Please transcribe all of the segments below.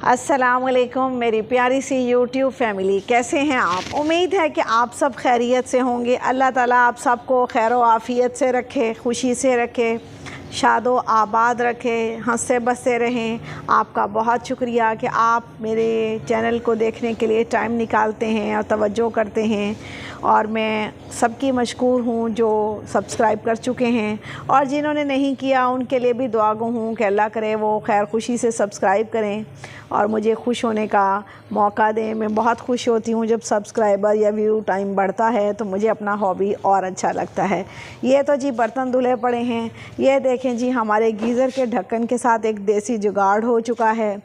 अस्सलामुअलैकुम मेरी प्यारी सी यूट्यूब फैमिली, कैसे हैं आप। उम्मीद है कि आप सब खैरियत से होंगे। अल्लाह ताला आप सबको खैर व आफ़ियत से रखे, खुशी से रखे, शादो आबाद रखे, हंसते बसते रहें। आपका बहुत शुक्रिया कि आप मेरे चैनल को देखने के लिए टाइम निकालते हैं और तवज्जो करते हैं, और मैं सबकी मशकूर हूँ जो सब्सक्राइब कर चुके हैं, और जिन्होंने नहीं किया उनके लिए भी दुआगो हूँ कि अल्लाह करे वो खैर खुशी से सब्सक्राइब करें और मुझे खुश होने का मौका दें। मैं बहुत खुश होती हूँ जब सब्सक्राइबर या व्यू टाइम बढ़ता है, तो मुझे अपना हॉबी और अच्छा लगता है। ये तो जी बर्तन धुले पड़े हैं। ये देखें जी, हमारे गीज़र के ढक्कन के साथ एक देसी जुगाड़ हो चुका है।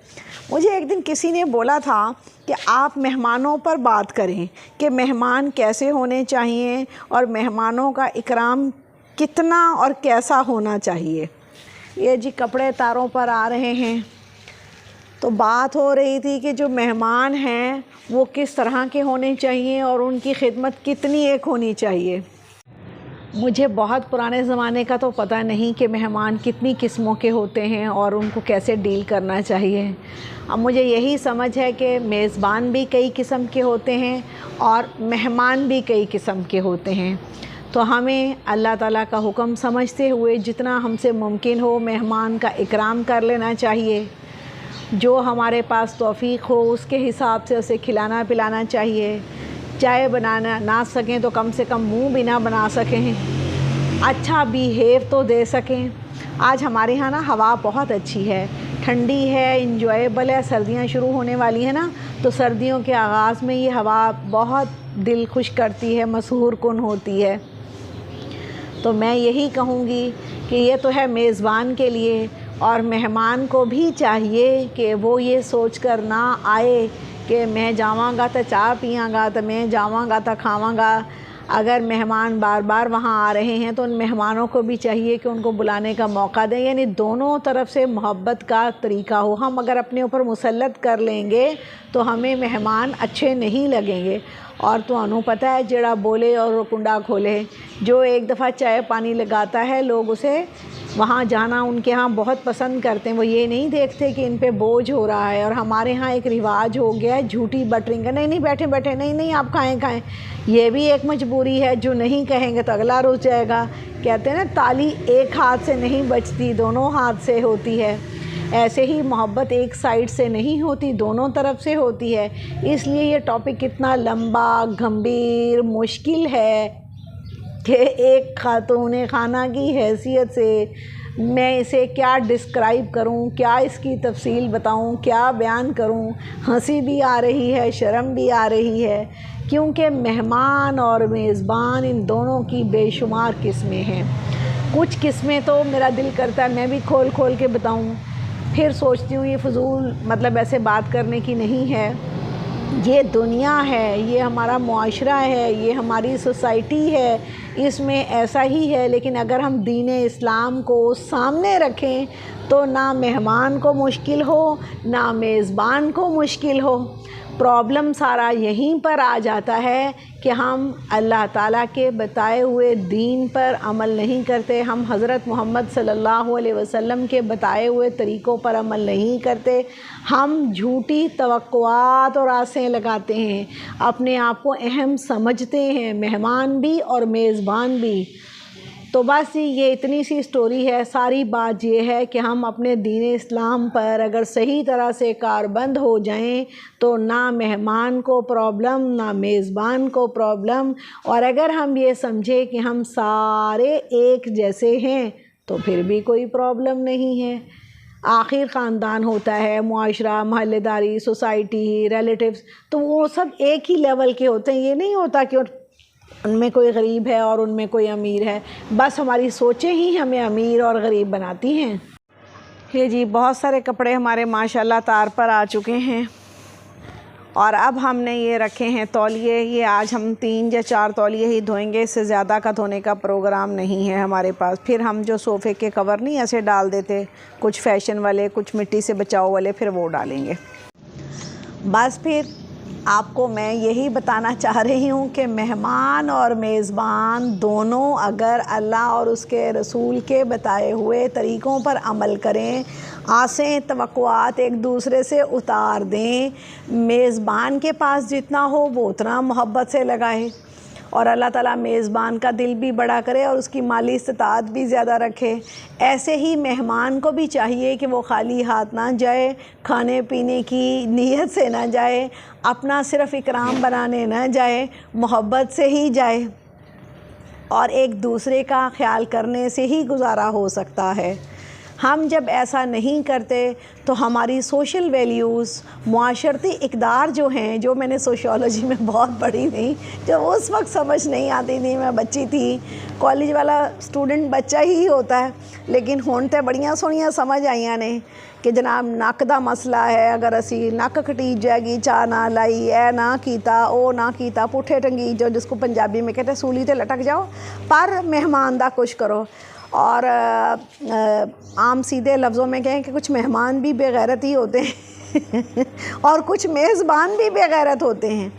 मुझे एक दिन किसी ने बोला था कि आप मेहमानों पर बात करें कि मेहमान कैसे होने चाहिए और मेहमानों का इकराम कितना और कैसा होना चाहिए। ये जी कपड़े तारों पर आ रहे हैं, तो बात हो रही थी कि जो मेहमान हैं वो किस तरह के होने चाहिए और उनकी खिदमत कितनी एक होनी चाहिए। मुझे बहुत पुराने ज़माने का तो पता नहीं कि मेहमान कितनी किस्मों के होते हैं और उनको कैसे डील करना चाहिए। अब मुझे यही समझ है कि मेज़बान भी कई किस्म के होते हैं और मेहमान भी कई किस्म के होते हैं। तो हमें अल्लाह ताला का हुक्म समझते हुए जितना हमसे मुमकिन हो मेहमान का इकराम कर लेना चाहिए। जो हमारे पास तौफ़ीक़ हो उसके हिसाब से उसे खिलाना पिलाना चाहिए। चाय बनाना ना सकें तो कम से कम मुंह भी ना बना सकें, अच्छा बिहेव तो दे सकें। आज हमारे यहाँ ना हवा बहुत अच्छी है, ठंडी है, इंजॉयबल है। सर्दियाँ शुरू होने वाली हैं ना, तो सर्दियों के आगाज़ में ये हवा बहुत दिल खुश करती है, मसहूर कुन होती है। तो मैं यही कहूँगी कि ये तो है मेज़बान के लिए, और मेहमान को भी चाहिए कि वो ये सोच कर ना आए कि मैं जावांगा तो चाह पियांगा, तो मैं जावांगा तो खावांगा। अगर मेहमान बार बार वहाँ आ रहे हैं तो उन मेहमानों को भी चाहिए कि उनको बुलाने का मौका दें, यानी दोनों तरफ से मोहब्बत का तरीका हो। हम अगर अपने ऊपर मुसल्लत कर लेंगे तो हमें मेहमान अच्छे नहीं लगेंगे। और तो अनु पता है, जड़ा बोले और कुंडा खोले। जो एक दफ़ा चाय पानी लगाता है, लोग उसे वहाँ जाना उनके यहाँ बहुत पसंद करते हैं। वो ये नहीं देखते कि इन पे बोझ हो रहा है। और हमारे यहाँ एक रिवाज हो गया है झूठी बटरिंग का, नहीं नहीं बैठे बैठे, नहीं नहीं आप खाएं खाएं। ये भी एक मजबूरी है, जो नहीं कहेंगे तो अगला रुस जाएगा। कहते हैं ना, ताली एक हाथ से नहीं बजती, दोनों हाथ से होती है। ऐसे ही मोहब्बत एक साइड से नहीं होती, दोनों तरफ से होती है। इसलिए ये टॉपिक कितना लंबा, गंभीर, मुश्किल है कि एक खातून खाना की हैसियत से मैं इसे क्या डिस्क्राइब करूं, क्या इसकी तफसील बताऊं, क्या बयान करूं। हंसी भी आ रही है, शर्म भी आ रही है, क्योंकि मेहमान और मेज़बान इन दोनों की बेशुमार किस्में हैं। कुछ किस्में तो मेरा दिल करता है मैं भी खोल खोल के बताऊं, फिर सोचती हूँ ये फ़ुज़ूल मतलब ऐसे बात करने की नहीं है। ये दुनिया है, ये हमारा मुआशरा है, ये हमारी सोसाइटी है, इसमें ऐसा ही है। लेकिन अगर हम दीन इस्लाम को सामने रखें तो ना मेहमान को मुश्किल हो, ना मेज़बान को मुश्किल हो। प्रॉब्लम सारा यहीं पर आ जाता है कि हम अल्लाह ताला के बताए हुए दीन पर अमल नहीं करते, हम हज़रत मोहम्मद सल्लल्लाहु अलैहि वसल्लम के बताए हुए तरीक़ों पर अमल नहीं करते। हम झूठी तवक्कुआत और आसें लगाते हैं, अपने आप को अहम समझते हैं, मेहमान भी और मेज़बान भी। तो बस ये इतनी सी स्टोरी है। सारी बात ये है कि हम अपने दीन इस्लाम पर अगर सही तरह से कारबंद हो जाएं तो ना मेहमान को प्रॉब्लम, ना मेज़बान को प्रॉब्लम। और अगर हम ये समझें कि हम सारे एक जैसे हैं तो फिर भी कोई प्रॉब्लम नहीं है। आखिर ख़ानदान होता है, मुआशरा, महल्लेदारी, सोसाइटी, रिलेटिव्स, तो वो सब एक ही लेवल के होते हैं। ये नहीं होता कि उनमें कोई गरीब है और उनमें कोई अमीर है। बस हमारी सोचें ही हमें अमीर और गरीब बनाती हैं। ये जी बहुत सारे कपड़े हमारे माशाल्लाह तार पर आ चुके हैं, और अब हमने ये रखे हैं तौलिए। ये आज हम 3 या 4 तौलिए ही धोएंगे, इससे ज़्यादा का धोने का प्रोग्राम नहीं है हमारे पास। फिर हम जो सोफ़े के कवर नहीं ऐसे डाल देते, कुछ फ़ैशन वाले, कुछ मिट्टी से बचाव वाले, फिर वो डालेंगे। बस फिर आपको मैं यही बताना चाह रही हूँ कि मेहमान और मेज़बान दोनों अगर अल्लाह और उसके रसूल के बताए हुए तरीक़ों पर अमल करें, आसें तवक्कुआत एक दूसरे से उतार दें। मेज़बान के पास जितना हो वो उतना मोहब्बत से लगाए और अल्लाह ताला मेज़बान का दिल भी बड़ा करे और उसकी माली इस्तात भी ज़्यादा रखे। ऐसे ही मेहमान को भी चाहिए कि वो खाली हाथ ना जाए, खाने पीने की नीयत से ना जाए, अपना सिर्फ़ इकराम बनाने ना जाए, मोहब्बत से ही जाए और एक दूसरे का ख्याल करने से ही गुजारा हो सकता है। हम जब ऐसा नहीं करते तो हमारी सोशल वैल्यूज़, मुआशरती इक़दार जो हैं, जो मैंने सोशियोलॉजी में बहुत पढ़ी थी, जो उस वक्त समझ नहीं आती थी, मैं बच्ची थी, कॉलेज वाला स्टूडेंट बच्चा ही होता है, लेकिन हुण ते बड़ियां सोहणियां समझ आईयां ने कि जनाब नक दा मसला है, अगर असी नक खटीज जाएगी, चाह ना लाई, ए ना कीता, ओ ना कीता, पुठे टंगी जो, जिसको पंजाबी में कहते सूली ते लटक जाओ, पर मेहमान दा कुछ करो। और आम सीधे लफ्ज़ों में कहें कि कुछ मेहमान भी बेगैरत ही होते हैं और कुछ मेज़बान भी बेगैरत होते हैं।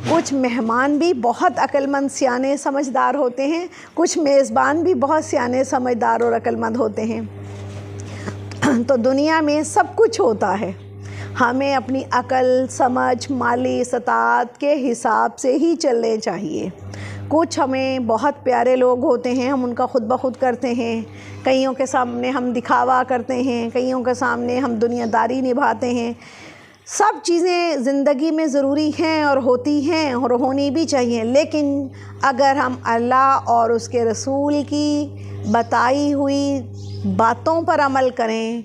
कुछ मेहमान भी बहुत अक्लमंद, सियाने, समझदार होते हैं, कुछ मेज़बान भी बहुत सियाने, समझदार और अक्लमंद होते हैं। तो दुनिया में सब कुछ होता है, हमें अपनी अकल, समझ, माली इस्तात के हिसाब से ही चलने चाहिए। कुछ हमें बहुत प्यारे लोग होते हैं, हम उनका खुद ब खुद करते हैं, कईयों के सामने हम दिखावा करते हैं, कईयों के सामने हम दुनियादारी निभाते हैं। सब चीज़ें ज़िंदगी में ज़रूरी हैं और होती हैं और होनी भी चाहिए, लेकिन अगर हम अल्लाह और उसके रसूल की बताई हुई बातों पर अमल करें,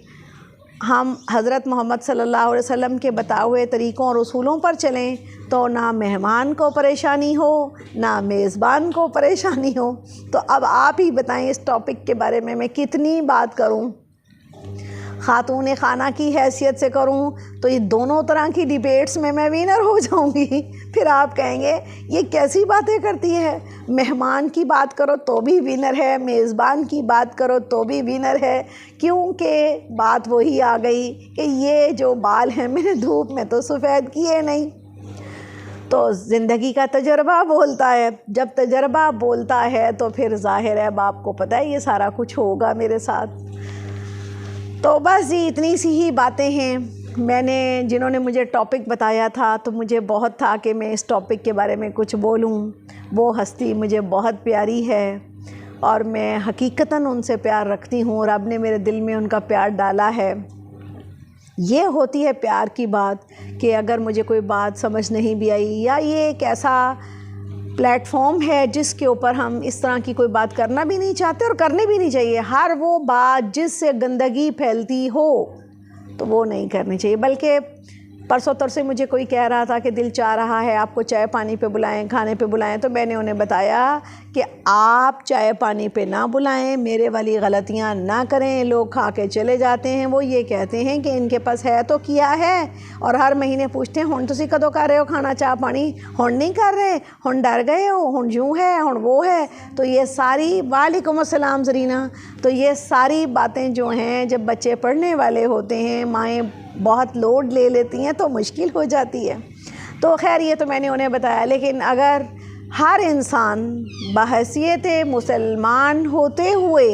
हम हज़रत मोहम्मद सल्लल्लाहु अलैहि वसल्लम के बताए हुए तरीक़ों और उसूलों पर चलें, तो ना मेहमान को परेशानी हो, ना मेज़बान को परेशानी हो। तो अब आप ही बताएं इस टॉपिक के बारे में मैं कितनी बात करूं। ख़ातून खाना की हैसियत से करूं तो ये दोनों तरह की डिबेट्स में मैं विनर हो जाऊंगी। फिर आप कहेंगे ये कैसी बातें करती है, मेहमान की बात करो तो भी विनर है, मेज़बान की बात करो तो भी विनर है, क्योंकि बात वही आ गई कि ये जो बाल हैं मैंने धूप में तो सफ़ेद किए नहीं। तो ज़िंदगी का तजर्बा बोलता है, जब तजर्बा बोलता है तो फिर ज़ाहिर है, अब आपको पता है ये सारा कुछ होगा मेरे साथ। तो बस जी इतनी सी ही बातें हैं। मैंने, जिन्होंने मुझे टॉपिक बताया था तो मुझे बहुत था कि मैं इस टॉपिक के बारे में कुछ बोलूं। वो हस्ती मुझे बहुत प्यारी है और मैं हकीकतन उनसे प्यार रखती हूँ, रब ने मेरे दिल में उनका प्यार डाला है। ये होती है प्यार की बात कि अगर मुझे कोई बात समझ नहीं भी आई, या ये एक ऐसा प्लेटफॉर्म है जिसके ऊपर हम इस तरह की कोई बात करना भी नहीं चाहते और करनी भी नहीं चाहिए। हर वो बात जिससे गंदगी फैलती हो तो वो नहीं करनी चाहिए। बल्कि परसों तरसे मुझे कोई कह रहा था कि दिल चाह रहा है आपको चाय पानी पे बुलाएं, खाने पे बुलाएं, तो मैंने उन्हें बताया कि आप चाय पानी पे ना बुलाएं, मेरे वाली गलतियां ना करें। लोग खा के चले जाते हैं, वो ये कहते हैं कि इनके पास है तो किया है, और हर महीने पूछते हैं हुण तुसी कदों कर रहे हो खाना चाय पानी, हुण नहीं कर रहे, हुण डर गए हो, हुण यूँ है, हुण वो है। तो ये सारी, वालेकुम अस्सलाम ज़रीना, तो ये सारी बातें जो हैं जब बच्चे पढ़ने वाले होते हैं, माएँ बहुत लोड ले लेती हैं तो मुश्किल हो जाती है। तो खैर ये तो मैंने उन्हें बताया। लेकिन अगर हर इंसान बहैसियत मुसलमान होते हुए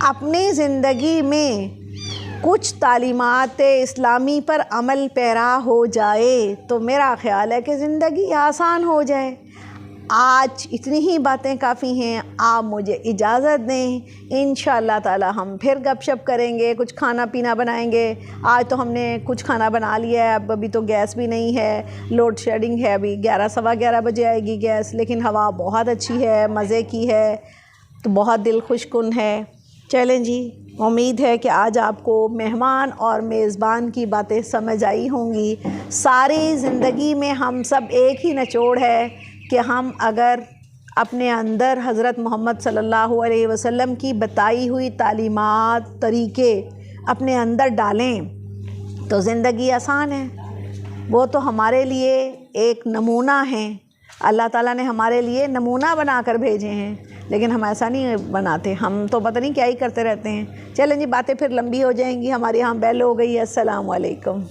अपनी ज़िंदगी में कुछ तालीमात इस्लामी पर अमल पैरा हो जाए तो मेरा ख़्याल है कि ज़िंदगी आसान हो जाए। आज इतनी ही बातें काफ़ी हैं, आप मुझे इजाज़त दें। इंशाअल्लाह ताला हम फिर गपशप करेंगे, कुछ खाना पीना बनाएंगे। आज तो हमने कुछ खाना बना लिया है, अब अभी तो गैस भी नहीं है, लोड शेडिंग है, अभी 11 सवा 11 बजे आएगी गैस, लेकिन हवा बहुत अच्छी है, मज़े की है, तो बहुत दिल खुशकुन है। चलें जी, उम्मीद है कि आज आपको मेहमान और मेज़बान की बातें समझ आई होंगी। सारी ज़िंदगी में हम सब एक ही निचोड़ है कि हम अगर अपने अंदर हज़रत मोहम्मद सल्लल्लाहु अलैहि वसल्लम की बताई हुई तालीमात, तरीक़े अपने अंदर डालें तो ज़िंदगी आसान है। वो तो हमारे लिए एक नमूना है, अल्लाह ताला ने हमारे लिए नमूना बना कर भेजे हैं, लेकिन हम ऐसा नहीं बनाते, हम तो पता नहीं क्या ही करते रहते हैं। चलें जी, बातें फिर लंबी हो जाएंगी, हमारे यहाँ बेल हो गई है। अस्सलाम वालेकुम।